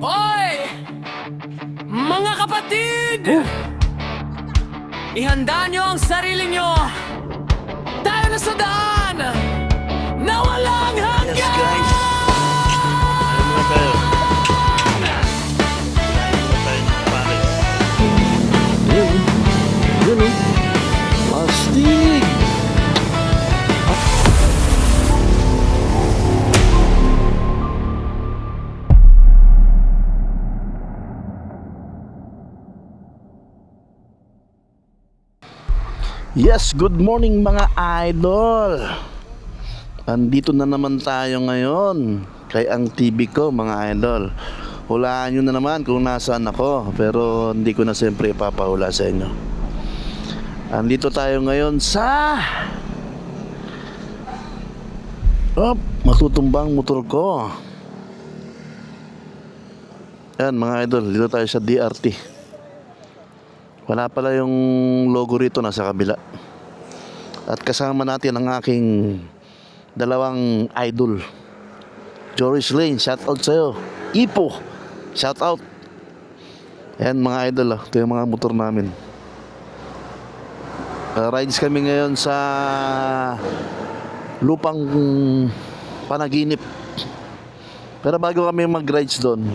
Hoy! Mga kapatid! Ihanda nyo ang sarili nyo! Tayo na sa daan! Na walang hanggan! Yes, guys. Ano muna tayo? Ano muna tayo ng Paris? Yun o. Astig! Yes, good morning mga idol. Andito na naman tayo ngayon kay ang TV ko mga idol. Hulaan nyo na naman kung nasaan ako, pero hindi ko na siyempre ipapahula sa inyo. Andito tayo ngayon sa matutumbang motor ko. Yan mga idol, dito tayo sa DRT. Wala pala yung logo rito, nasa kabila. At kasama natin ang aking dalawang idol. Joris Lane, shout out sa'yo. Ipo, shout out. Ayan mga idol, ito yung mga motor namin. Rides kami ngayon sa Lupang Panaginip. Pero bago kami mag-rides doon,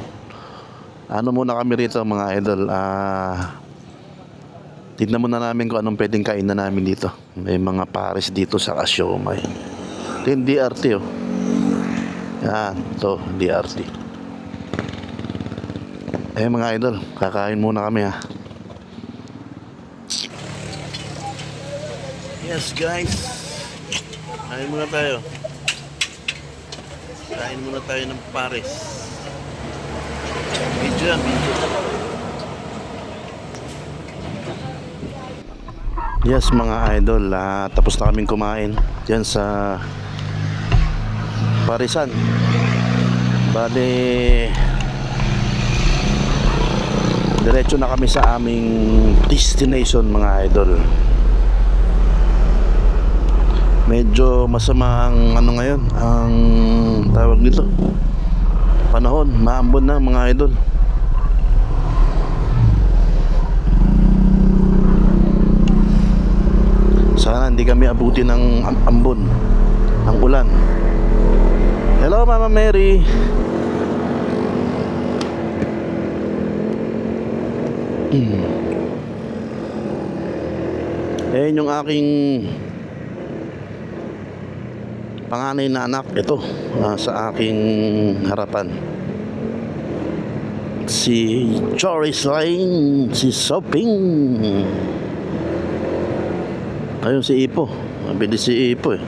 ano muna kami rito mga idol, tignan muna namin kung anong pwedeng kainan namin dito. May mga pares dito sa siomai. Ito yung DRT oh. Yan, ito DRT. Eh mga idol, kakain muna kami ha. Yes, guys. Kain muna tayo. Kain muna tayo ng Paris. Video yan, video. Yes mga idol, tapos na kaming kumain dyan sa Parisan. Bale, diretso na kami sa aming destination mga idol. Medyo masama ang ano ngayon, ang tawag dito, panahon, maambon na mga idol. Sana hindi kami abuti ng ambon, ng ulan. Hello Mama Mary. Ayan yung aking panganay na anak. Ito, sa aking harapan, si Joris Lane, si Soping. Ayun si Ipo. Mabilis si Ipo eh.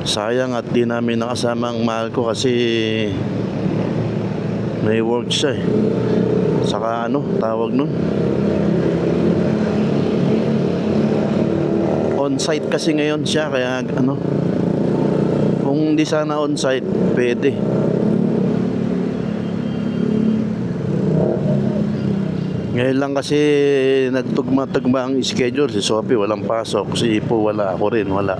Sayang at di namin nakasama ang mahal ko kasi may work siya eh. Saka ano, tawag nun, on-site kasi ngayon siya, kaya ano, kung di sana on-site, pwede. Ngayon lang kasi nagtugma-tugma ang schedule. Si Sophie walang pasok, si Ipo wala, ako rin wala.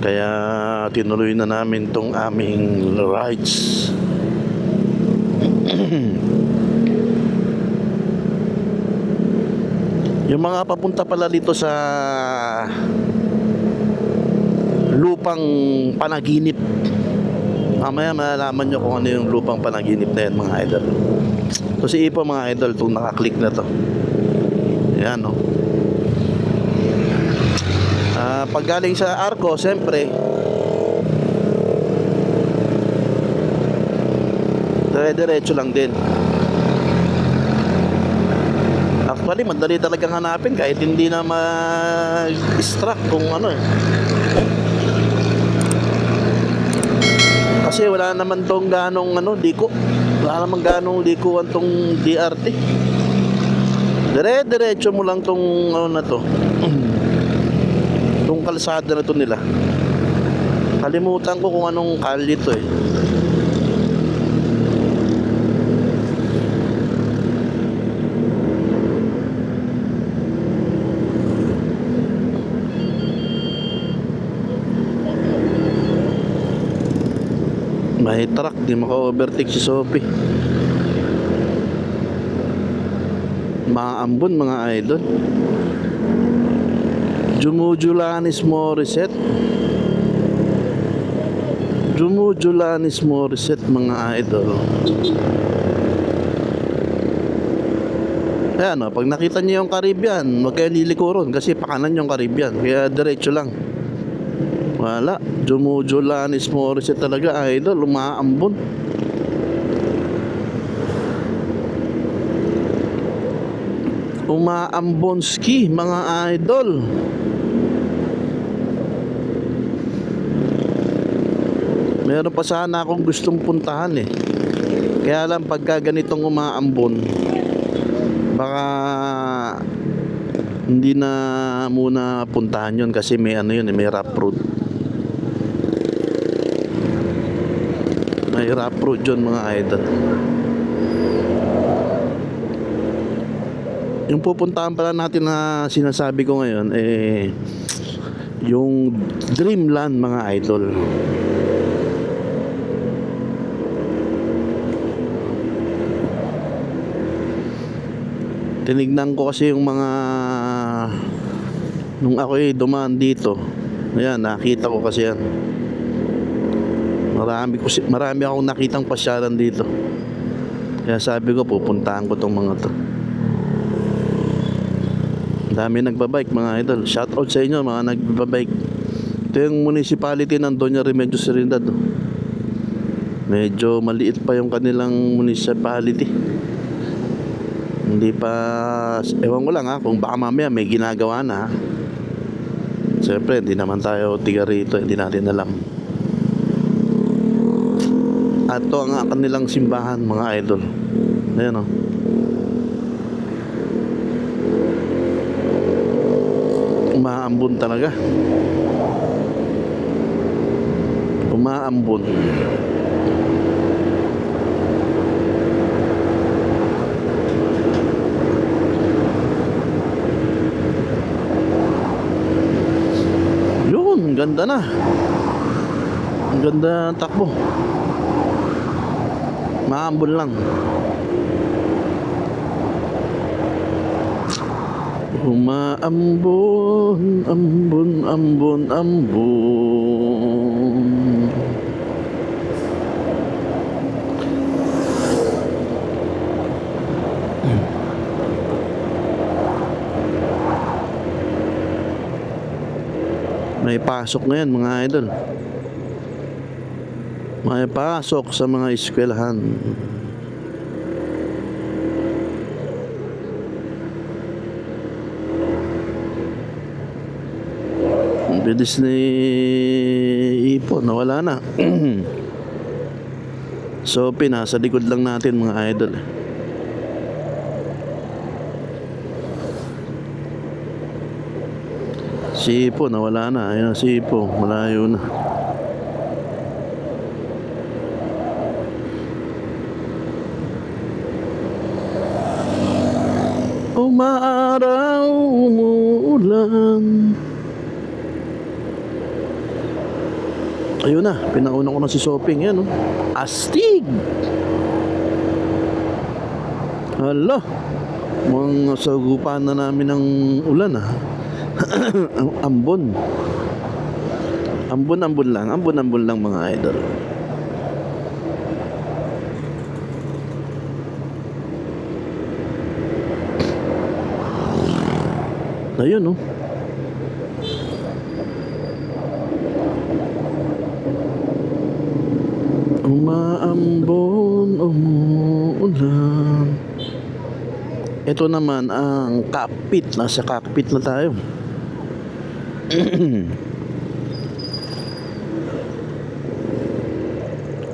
Kaya tinuloy na namin tong aming rides. Yung mga papunta pala dito sa Lupang Panaginip, mamaya malalaman nyo kung ano yung Lupang Panaginip na yan mga idol. So si Ipo mga idol, itong nakaklik na to. Ayan o. Pag galing sa Arco, siyempre dire-diretso lang din. Actually, madali talagang hanapin kahit hindi na mag-extract kung ano eh. Kasi wala naman tong ganong ano, liko. Wala naman ganong likuan tong DRT. Dire-diretso mo lang tong ano na to. Tong kalsada na to nila. Kalimutan ko kung anong kalye to eh. May truck, di maka-overtake si Sophie. Mga ambon, mga idol. Jumujulanis Morissette. Jumujulanis Morissette, mga idol. Ayan o, pag nakita niyo yung Caribbean, huwag kayo liliko ron kasi pakanan yung Caribbean. Kaya diretso lang. Wala. Jumujulanis Morissette talaga, idol. Umaambon. Umaambonski, mga idol. Meron pa sana akong gustong puntahan eh. Kaya lang pagka ganitong umaambon, baka hindi na muna puntahan yun kasi may ano yun, may rough road. May rough road yun, mga idol. Yung pupuntahan pala natin na sinasabi ko ngayon yung Dreamland, mga idol. Tinignan ko kasi yung mga nung ako'y dumaan dito. Ayan, nakita ko kasi yan. Marami akong nakitang pasyalan dito. Kaya sabi ko, pupuntahan ko tong mga to. Dami nagbabike, mga idol. Shout out sa inyo, mga nagbabike. Ito yung municipality ng Doña Remedios Trinidad. Medyo maliit pa yung kanilang municipality. Hindi pa, ewan ko lang ha, kung baka mamaya may ginagawa na. Siyempre, hindi naman tayo tiga rito, hindi natin alam. At ito ang kanilang simbahan, mga idol. Ayan o. Umaambon talaga. Umaambon. Yun, ganda na. Ang ganda ng takbo. Maambon lang. Umaambon, ambon, ambon, ambon. May pasok ngayon, mga idol. May pasok sa mga eskwelahan. Bilis ni Ipon, nawala na. So, nasa likod lang natin, mga idol. Si Ipon, nawala na. Ayun, si Ipon, malayo na. Umaaraw, umuulan. Ayun na, pinauna ko na si Shopping yan, oh. Astig! Hala, mukhang sagupan na namin ng ulan, ah. Ambon. Ambon-ambon lang, ambon-ambon lang, mga idol. Ayun, oh. Umaambon, umuulan. Ito naman ang cockpit. Nasa cockpit na tayo.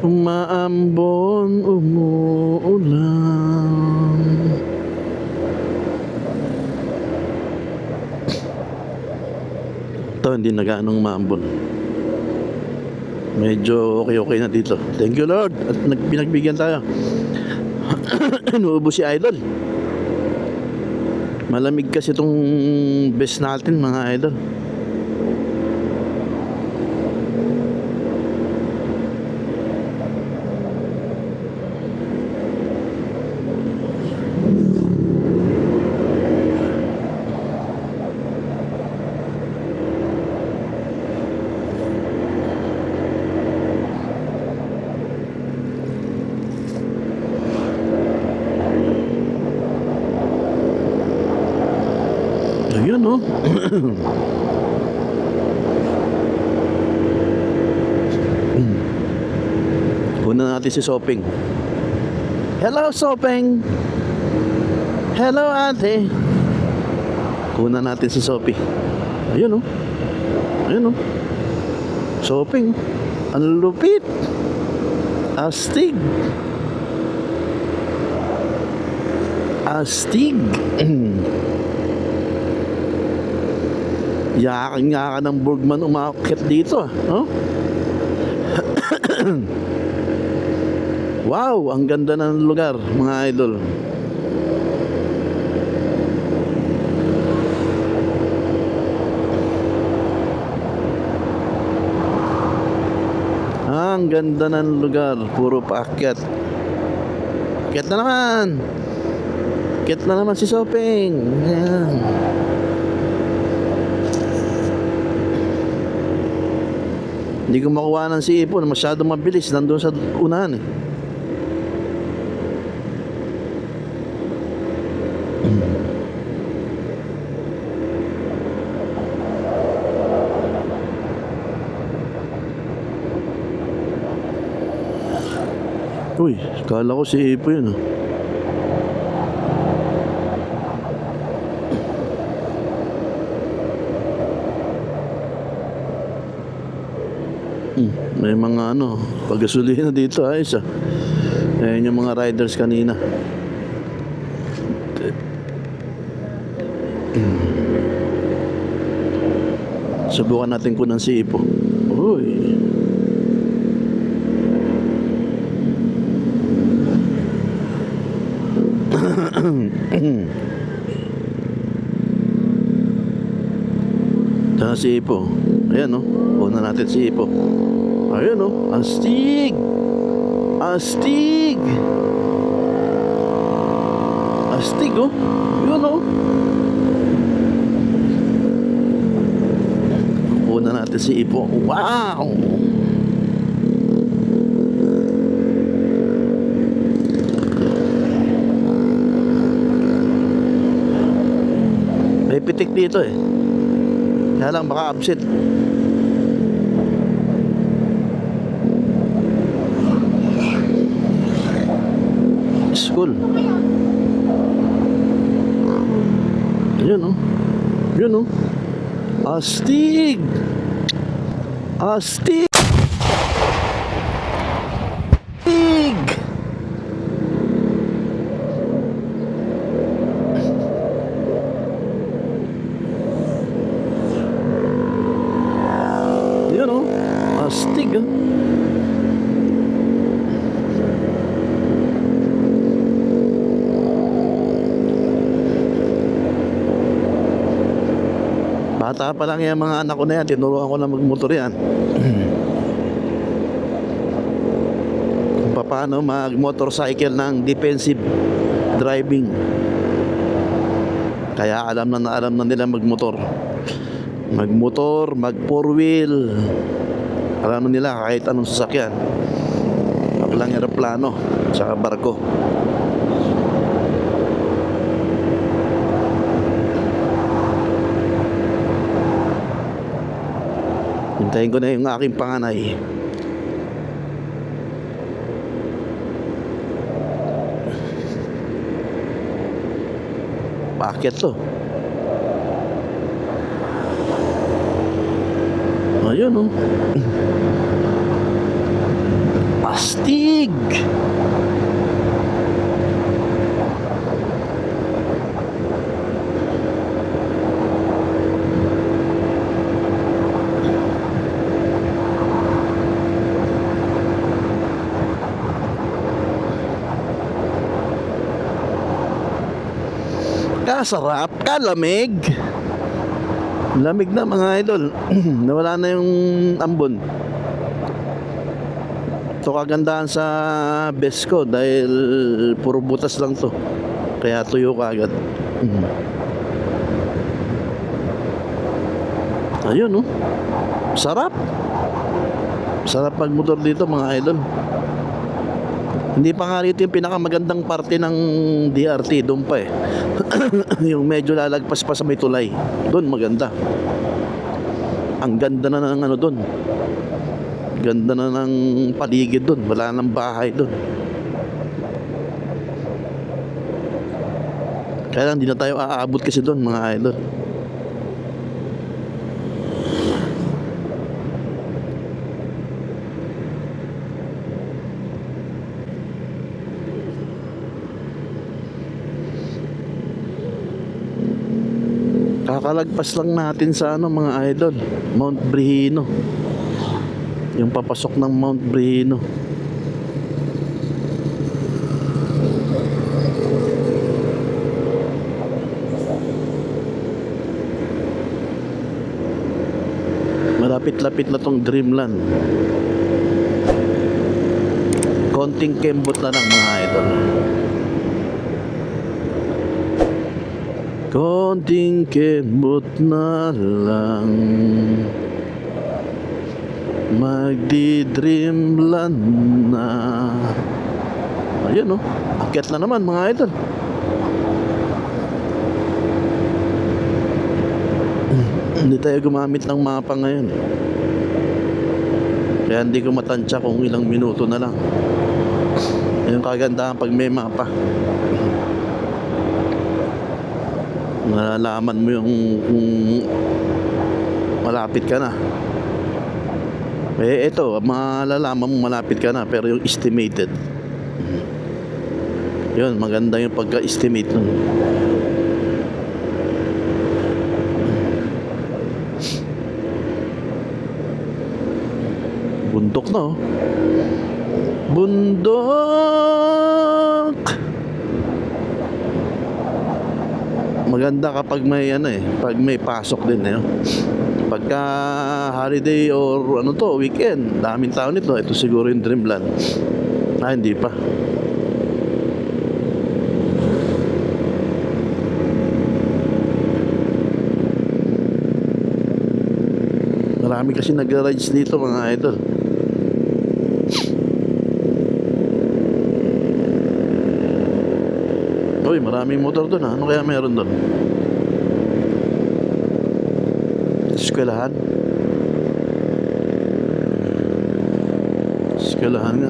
Umaambon, umuulan. Ito, hindi na gaanong maambon. Medyo okay na dito. Thank you, Lord. At pinagbigyan tayo. Inuubos si Idol. Malamig kasi itong best natin, mga idol. Una natin si Sopeng. Hello, Sopeng. Hello, ate. Kuna natin si Sophie. Ayun oh. Ayun oh. Sopeng. Ang lupit. Astig. Astig. Yakin nga ka ng Bergman umakit dito ah. Oh? Wow, ang ganda ng lugar, mga idol. Ang ganda ng lugar, puro paakyat. Akyat na naman. Akyat na naman si Sopeng. Ayan. Hindi ko makuha ng si Ipon, masyado mabilis, nandun sa unahan eh. Uy, kala ko si Ipo yun ah. May mga paggasolina dito ayos ah. Ayan yung mga riders kanina. Subukan natin kunan si Ipo. Uy. Saan si Ipo? Ayan oh. Una natin si Ipo. Ayan oh. Astig. Astig. Astig oh. Yun oh. Una natin si Ipo. Wow. May pitik dito eh. Kaya lang baka absent. School. Yun oh. Yun oh. Astig. Astig. Yun oh. Astig ah. Bata pa lang yung mga anak ko na yan, tinuruan ko na magmotor yan. Kung paano mag-motorcycle ng defensive driving. Kaya alam na nila magmotor. Magmotor, mag four wheel. Alam na nila kahit anong sasakyan. Pag lang aeroplano, tsaka barko. Hintayin ko na yung aking panganay. Bakit to? Ayun oh. Astig. Kasarap, kalamig. Lamig na mga idol. Nawala na yung ambon. Ito kagandahan sa best ko dahil puro butas lang to. Kaya tuyo ka agad. Ayun oh. Sarap. Sarap magmotor dito mga idol. Hindi pa nga rito yung pinakamagandang parte ng DRT, doon pa eh. Yung medyo lalagpas pa sa may tulay. Doon maganda. Ang ganda na ng ano doon. Ganda na ng paligid doon. Wala nang bahay doon. Kaya lang hindi na tayo aabot kasi doon mga idol. Kakalagpas lang natin sa ano mga idol, Mount Brihino. Yung papasok ng Mount Brihino. Malapit-lapit na tong Dreamland. Konting kembot na lang mga idol. Konting kembot na lang, magdi-dreamland na. Ayun, akyat na naman mga idol. Hindi tayo gumamit ng mapa ngayon. Kaya hindi ko matansya kung ilang minuto na lang. Yung kagandahan pag may mapa, nalalaman mo yung kung malapit ka na. Eh ito, malalaman mo malapit ka na, pero yung estimated, yun, maganda yung pagka-estimate nun. Bundok na bundok. Maganda kapag may pag may pasok din pagka holiday or weekend, daming tao nito. Ito siguro yung Dreamland. Hindi pa. Marami kasi nagra-rides dito mga idol. Uy, maraming motor doon. Ano kaya meron doon? Eskwelahan? Eskwelahan nga.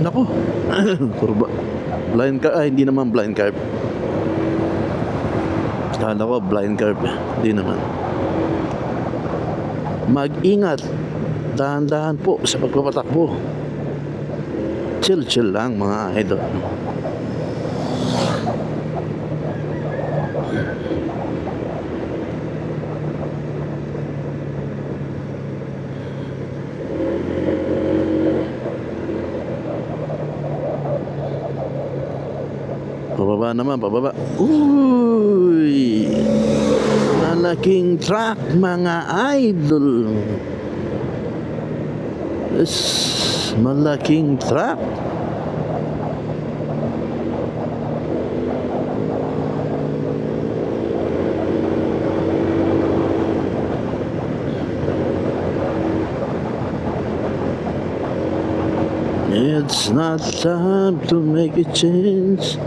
Naku. Kurba. Blind car. Hindi naman blind car. Kala ko blind curve. Hindi naman. Mag-ingat. Dahan-dahan po sa pagpapatakbo. Chill lang mga idol. Pababa naman, pababa. Uy! Malaking truck mga idol. Yes, malaking truck. It's not time to make a change.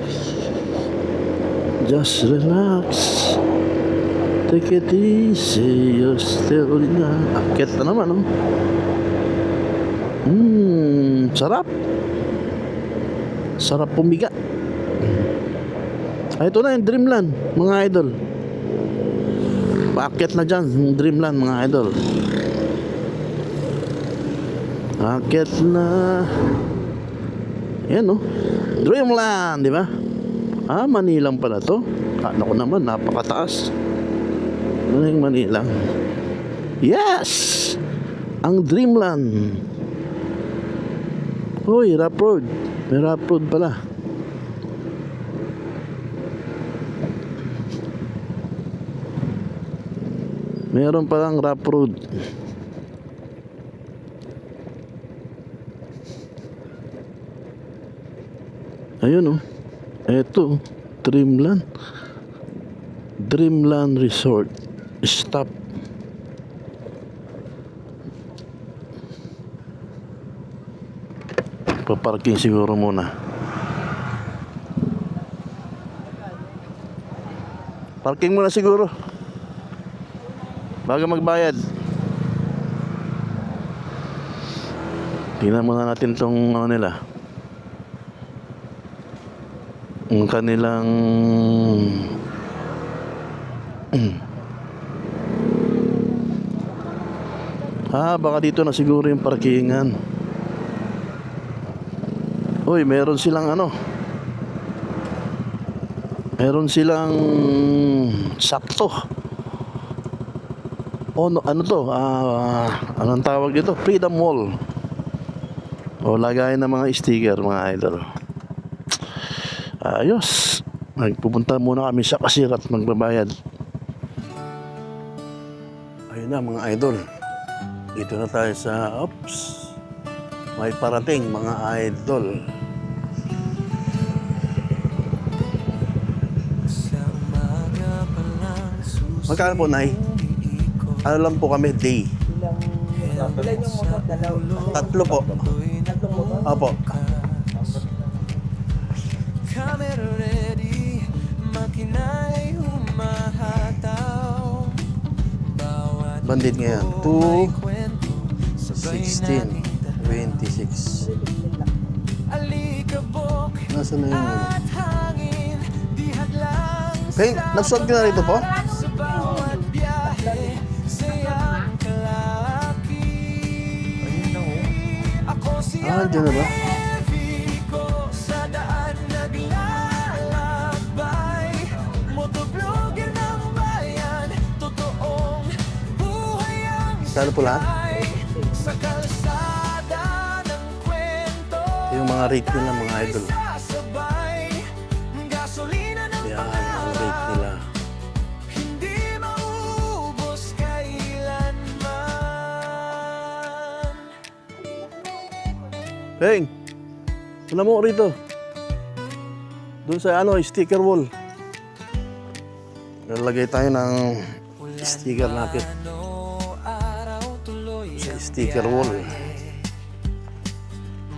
Just relax. Take it easy. You're still young. Akit na naman, sarap. Sarap pumiga. Ito na yung Dreamland, mga idol. Paakyat na dyan, yung Dreamland, mga idol. Akit na. Yan, Dreamland, di ba? Manilang pala to. Kala ko naman, napakataas. Ano yung Manilang? Yes! Ang Dreamland. Uy, rough road. May rough road pala. Meron palang rough road. Ayun, eto, Dreamland. Dreamland Resort. Stop. Magpa-parking siguro muna. Parking muna siguro. Bago magbayad. Tingnan muna natin tong ano nila. Ang kanilang baka dito na siguro yung parkingan. Uy, meron silang ano. Meron silang sakto. No, ano to? Anong tawag dito? Freedom Mall. Lagay ng mga sticker, mga idol. Ayos. Nagpupunta muna kami sa cashier at magbabayad. Ayun na, mga idol. Dito na tayo sa may parating, mga idol. Magkano po, Nay? Ano lang po kami, day? Ilan yung motor? Tatlo po. Opo. Camera ready, makina'y humahataw. Bawat Bandit ngayon. may kwento, 16, 26. alikabok Nasaan na yun? at hangin, di hadlang Hey, nagsuot ka na rito po? sa bawat biyahe, sayang kalaki. Ako si Diyan na ba? Ko sa daan naglalakbay, motovlogger ng bayan, totoong buhay ang Kano po lahat? sakay, sa kalsada ng kwento. Yung mga rate nila, mga idol. Sasabay, gasolina ng Yan, ang rate nila. hindi maubos kailanman. Hey! Wala mo rito. Doon sa sticker wall. Lalagay tayo ng sticker natin sa sticker wall.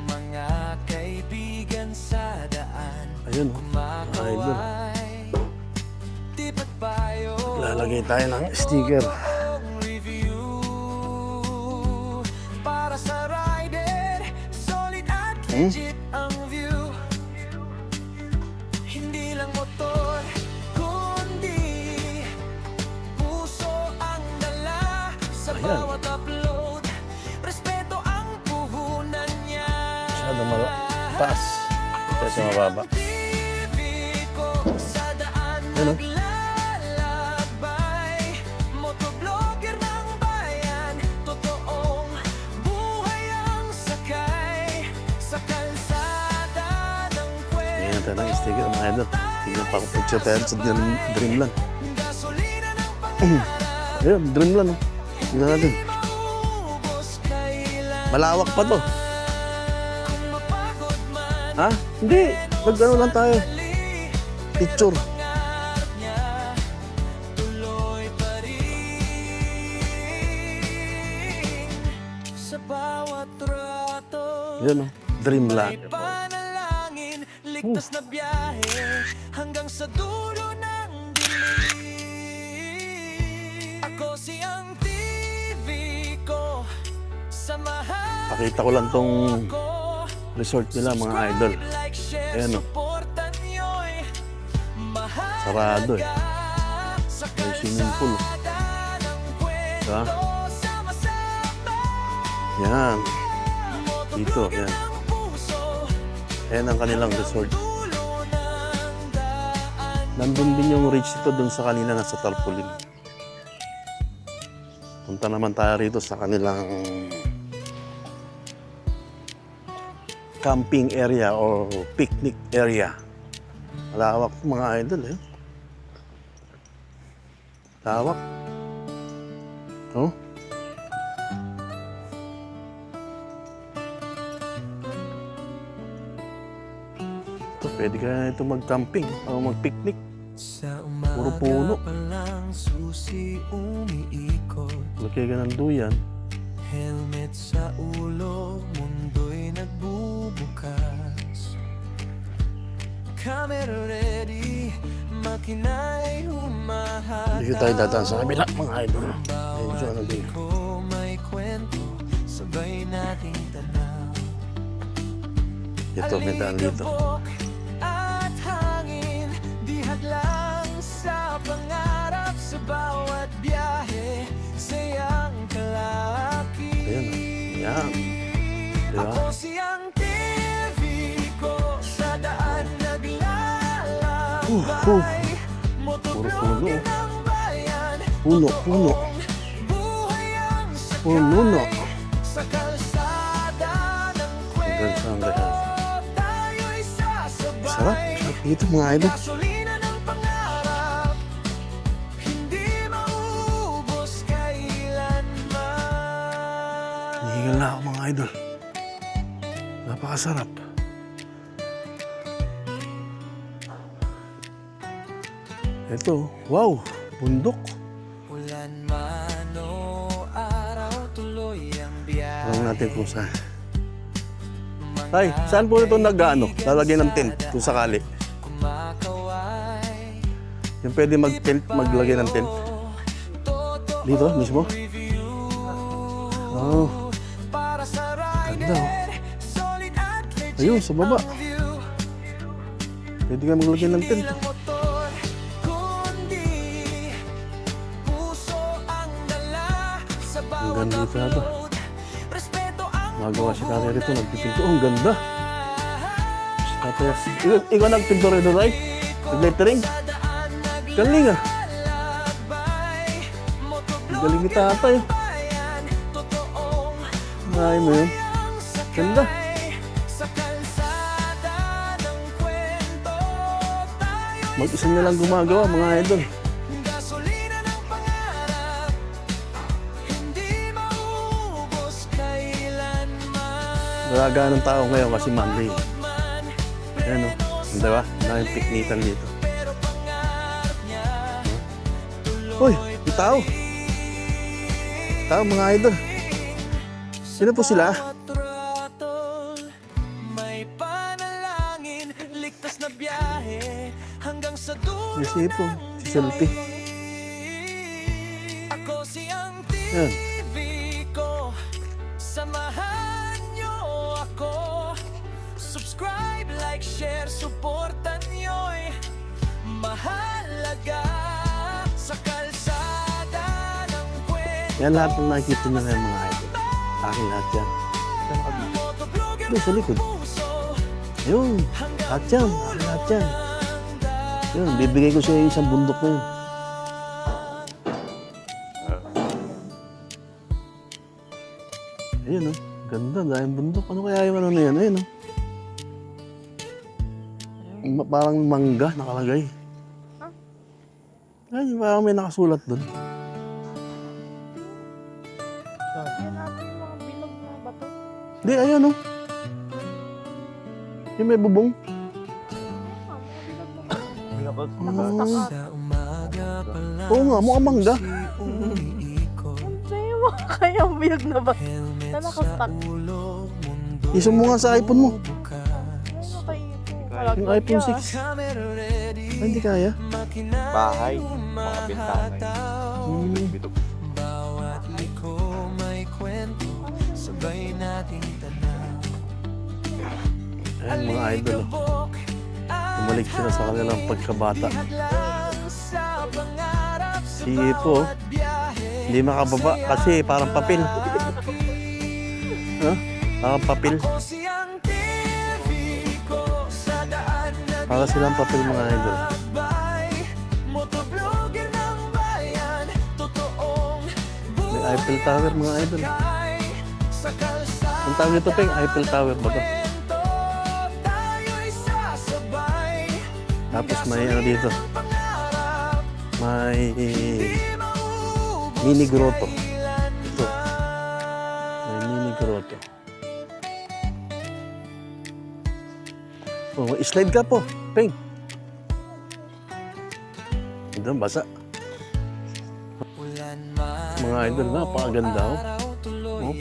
Mga kaibigan sa daan, Ayun, idol. di payo Lalagay tayo ng sticker. review para sa rider, solid at legit ang view. Hindi lang motor, kundi puso ang dala sa Ayan. bawat upload. Respeto ang puhunan niya. Masyadong taas. Tayo sa mababa. TV ko sa daan Ano? naglalakbay, motovlogger ng bayan, totoong buhay ang sakay, sa kalsada ng Ngayon kwento. tayo ng sticker, mga idol. Tingnan pa ako picture tayo sa Dreamland. Gasolina ng pangarap, Ayun, Dreamland. Tingnan natin. maubos kailan. Malawak pa to. Kung mapagod man, Ha? Hindi. Nag-ano lang tayo. Picture. pangarap niya, tuloy pa rin. Sa bawat trato, Yan Dreamland. may panalangin, ligtas na biyahe, hanggang sa dulo ng dilim. Ako si ang TV ko, samahan Pakita ko lang tong ko. resort nila, mga idol. Like, share, Ayan, oh. supportan niyo'y mahalaga. Sarado eh. Sa May swimming pool. kalsada ng kwento, Diba? sama-sama. Yan. Dito, Motovlogger yan. ng puso, Ayan ang kanilang resort. dulo ng daan. Nandun din yung reach ito dun sa kanina nasa tarpaulin. Punta naman tayo rito sa kanilang camping area or picnic area. Malawak po, mga idol eh. Lawak. Oh. Ito, pwede ka na ito mag-camping o mag-picnic. Sa Puro puno. umaga pa lang susi umiikot, Lagay ka ng duyan. helmet sa ulo, mundo'y nagbubukas. Camera ready, makina'y humahata. Dito tayo dadaan sa kabila mga idol. Medyo ano din. Ko may kwento, sabay nating tanaw. Ito, may daan dito. Alikabok at hangin, di hadlang sa pangarap. Sa bawat biyahe, sayang kalaki. Ayan, yan. Diba? Ako siyang TV ko, sa daan naglalakbay. Motovlogger ng bayan, Puno, puno. buhay ang Puno. sa kalsada ng Hanggang saan kwento. kaya? Tayo'y sasabay. Sarap. Sarap dito mga idol. Gasolina ng pangarap, hindi maubos kailanman. Hinihingal na ako mga idol. Napakasarap. Ito, wow, bundok. Ulan man o araw, tuloy ang biyahe. Alam natin kung saan. Tay, saan po ito nag-ano? Lalagyan ng tent kung sakali. Kumakaway, Yung pwede mag-tent, maglagay ng tent. Dito mismo? Oh, para sa ganda oh. rider, solid at legit Ayun, sa baba. ang view. Pwede ka maglagay ng tent. Hindi lang motor, kundi puso ang dala sa bawat ganda dito ata. upload. Respeto ang Magawa si tatay rito, nagpipinto. Oh, ang ganda. Si tatay. Ikaw nagpinto rito, tay? Nag-lettering? Galing ah. lalakbay. Ang galing ni tatay. Motobayan, totoong Ay mo yun. ang sakay. Ganda. Sa kalsada ng kwento, tayo'y Mag-isa na lang gumagawa, mga idol. gasolina ng pangarap, hindi maubos kailanman. Nalagaan ng tao ngayon kasi Monday. Man, Ayan o. Di ba? Dahil piknikan dito. pero pangarap niya, Uy, may tao. Tao, mga idol. Sino po sila? trotol, may panalangin, ligtas na biyahe, hanggang sa dulo May sipo. Si Selfie. Ako siyang Yan. TV ko, samahan niyo ako. Subscribe, like, share, supportan niyo'y mahalaga sa kalsada ng kwento. Yan lahat ng nakikita nyo ngayon, mga idol. Akin lahat yan. Motovlogger Doon sa likod. puso, Ayun. Lahat yan. Akin lahat yan. Yun, bibigay ko sa isang bundok na yun. Ayun o. Ganda, dahil bundok. Ano kaya yung ano na yan? Ayun o. Parang mangga nakalagay. Ayun, parang may nakasulat doon. Yan ata yung mga bilog na bato. Hindi, ayun o. Yung may bubong. sa umaga pa lang Oo nga, mukhang mangga. umiikot. Ano yung mga kayang bilog na bato? Helmet Na sa nakastack. ulo, mundo Isang mo nga sa iPhone mo. bukas. Ano kayo ito? Yung iPhone 6. Camera ready, Ay, hindi kaya. makina'y Bahay, mga bintana. humahataw. Bitog-bitog. Bawat liko may kwento, sabay nating tanaw. Ayan, mga idol. oh. Bumalik sila sa kanilang pagkabata. Si Ipo, hindi makababa kasi parang papel. Ha? Parang papel. Para silang papel, mga idol. May Eiffel Tower, mga idol. Ang tawag ito, Peng, Eiffel Tower ba to? Tapos may ano dito. May mini grotto. Ito. May mini grotto. Oh, slide ka po, Peng. Ito, basa. Mga idol, napakaganda oh. Oh.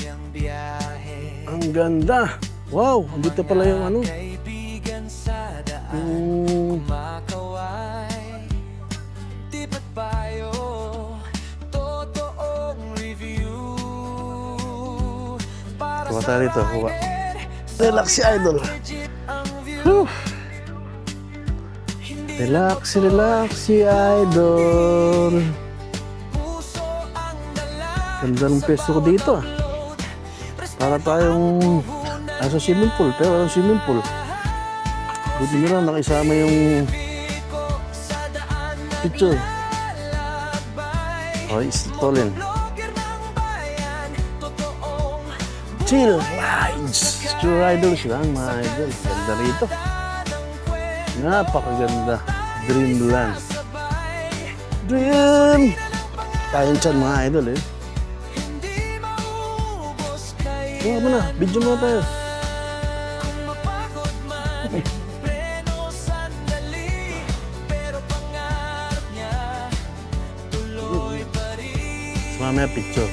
Ang ganda. Wow, andito pala yung ano. Kaibigan sa daan Yung makaway. Di ba't payo, totoong review. Para kuha sa tayo rito, kuha. rider, Relax si Idol. legit ang view. Whew. Hindi Relax, relax si Idol. puso ang dala. Ganda ng pwesto ko dito ah. Para tayong nasa swimming pool, pero walang swimming pool. Buti nyo lang nakisama yung picture. Oh, istolin. Blogger ng bayan, totoong Chill rides. Chill riders lang mga idol. Ganda rito. Napakaganda. Dreamland. Dream! Kayang tiyan mga idol eh. hindi maubos kay Kuha mo na, video mo tayo. mapagod man. Preno sandali, pero pangarap niya tuloy pa rin. Mamaya picture.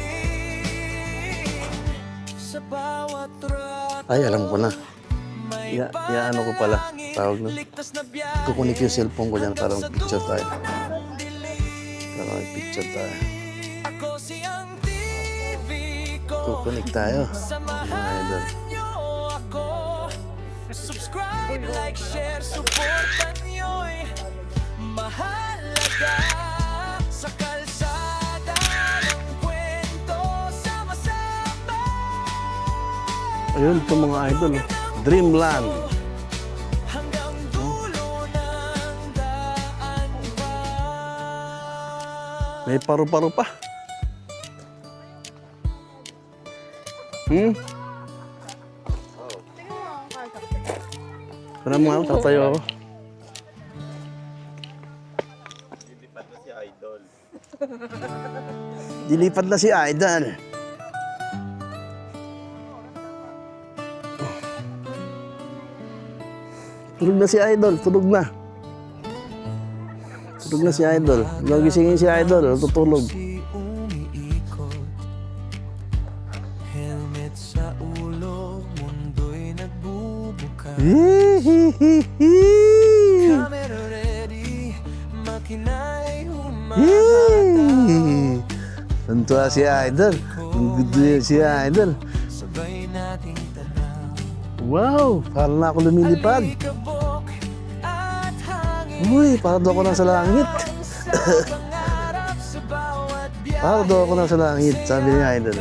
Sa bawat rock Ay, alam ko na. may Ano ko pala. Tawag na. ligtas na biyahe. Kukunik yung cellphone ko dyan para mag-picture tayo. Para mag-picture tayo. Ako siyang TV ko. Kukunik tayo. Mga idol. Samahan niyo ako. Subscribe, like, share, supportan niyo'y mahalaga. Sa kalsada ng kwento, sama-sama. Ayun, ito mga idol. oh. Dreamland. Hanggang dulo ng daan pa. May paru-paro pa. Para mo ako, tatayo ako. Dilipad na si Idol. Tulog na si Idol, tulog na. Tulog na si Idol. Nagisingin si Idol, tutulog. Si umiikot, helmet sa ulo, mundo'y nagbubuka. Hihihihi. Camera ready, makina'y humahata. Yee! Tuntua si Idol. Ang gusto niya si Idol. Sabay nating tanaw, Wow! Parang na ako lumilipad. alikabok at hangin. Uy, parang daw ako nasa langit. Sa pangarap sa bawat biyahe. Parang daw ako nasa langit, sabi ni Idol.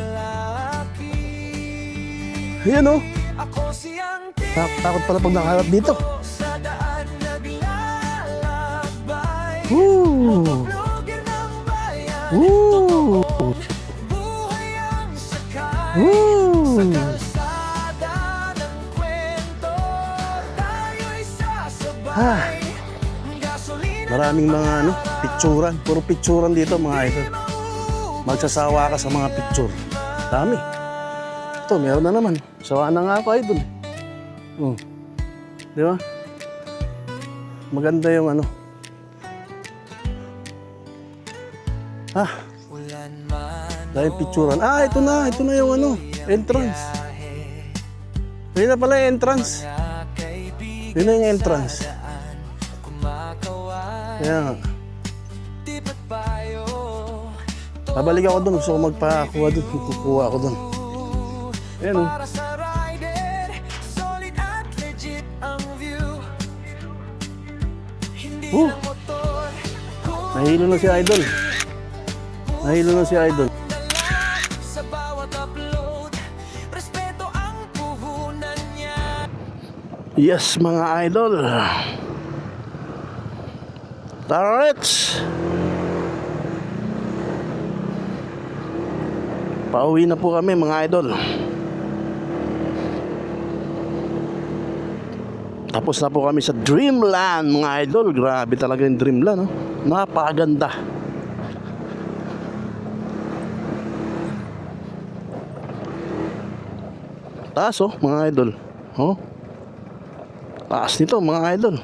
Ayan o. Ako siyang Takot pala pag nakaharap dito. sa daan naglalakbay. Woo! Blogger ng bayan, Woo! buhay ang sakay. Woo! Kalsada ng kwento, tayo'y sasabay. Ah, Gasolina maraming mga picturan. Puro picturan dito mga idol. Magsasawa ka sa mga picture. Dami. Ito, meron na naman. Sawa na nga ako idol. Di ba? Maganda yung ulan man dahil picturan. Ito na yung entrance. Yun na pala yung entrance. kaibigan Yun na yung entrance. kumakaway. Kaya nga. Di ba't payo, Babalik ako doon. Gusto ko magpakuha doon. Kukuha ako doon. Ayan o. para sa rider, solid at legit ang view. Hindi Oh. na motor, Nahilo na si Idol. Nahilo na si Idol. dala sa bawat upload. Respeto ang puhunan niya. Yes, mga idol. Tarets! Pauwi na po kami mga idol. Tapos na po kami sa Dreamland mga idol. Grabe talaga yung Dreamland. No? Napakaganda. Taas mga idol. Taas nito mga idol.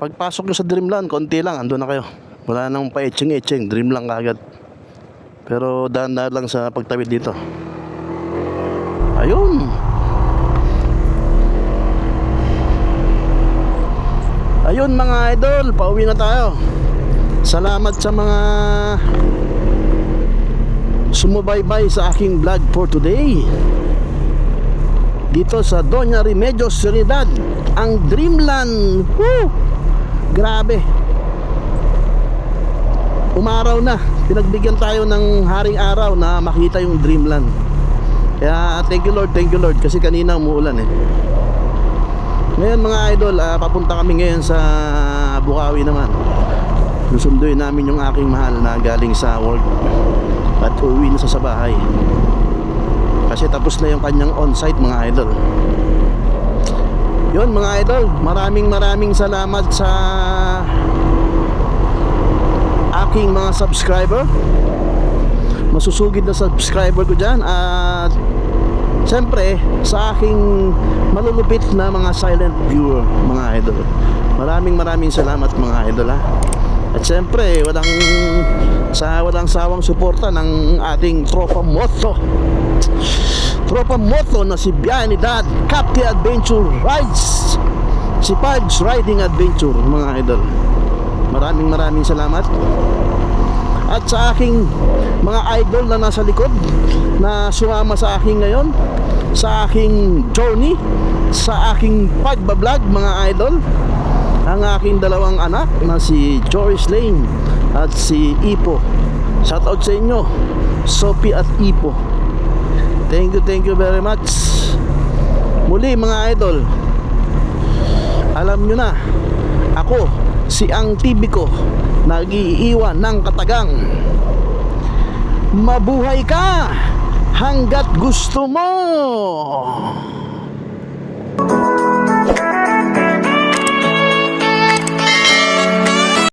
Pagpasok nyo sa Dreamland, konti lang, andun na kayo. Wala nang pa-etching-etching, Dreamland kagad. Pero dahan-dahan lang sa pagtawid dito. Ayun. Ayun mga idol, pauwi na tayo. Salamat sa mga sumubaybay sa aking vlog for today. Dito sa Doña Remedios Trinidad, ang Dreamland. Woo! Grabe. Umaraw na. Pinagbigyan tayo ng haring araw na makita yung Dreamland. Kaya thank you Lord kasi kanina umuulan eh. Ngayon mga idol, papunta kami ngayon sa Bukawi naman. Susunduin namin yung aking mahal na galing sa work at uuwi na sa bahay kasi tapos na yung kanyang on-site mga idol. Yun mga idol, maraming salamat sa aking mga subscriber. Masusugid na subscriber ko dyan. At siyempre sa aking malulupit na mga silent viewer mga idol, maraming salamat mga idol ha. At siyempre walang sawang suporta ng ating tropa moto na si Bianidad Captain Adventure Rides, si Pudge Riding Adventure mga idol. Maraming salamat. At sa aking mga idol na nasa likod na sumama sa akin ngayon sa aking journey, sa aking pagbablog mga idol, ang aking dalawang anak na si Joris Lane at si Ipo. Shoutout sa inyo, Sophie at Ipo. Thank you very much. Muli mga idol, alam nyo na, ako si Ang TV ko, nag-iiwan ng katagang. Mabuhay ka hanggat gusto mo.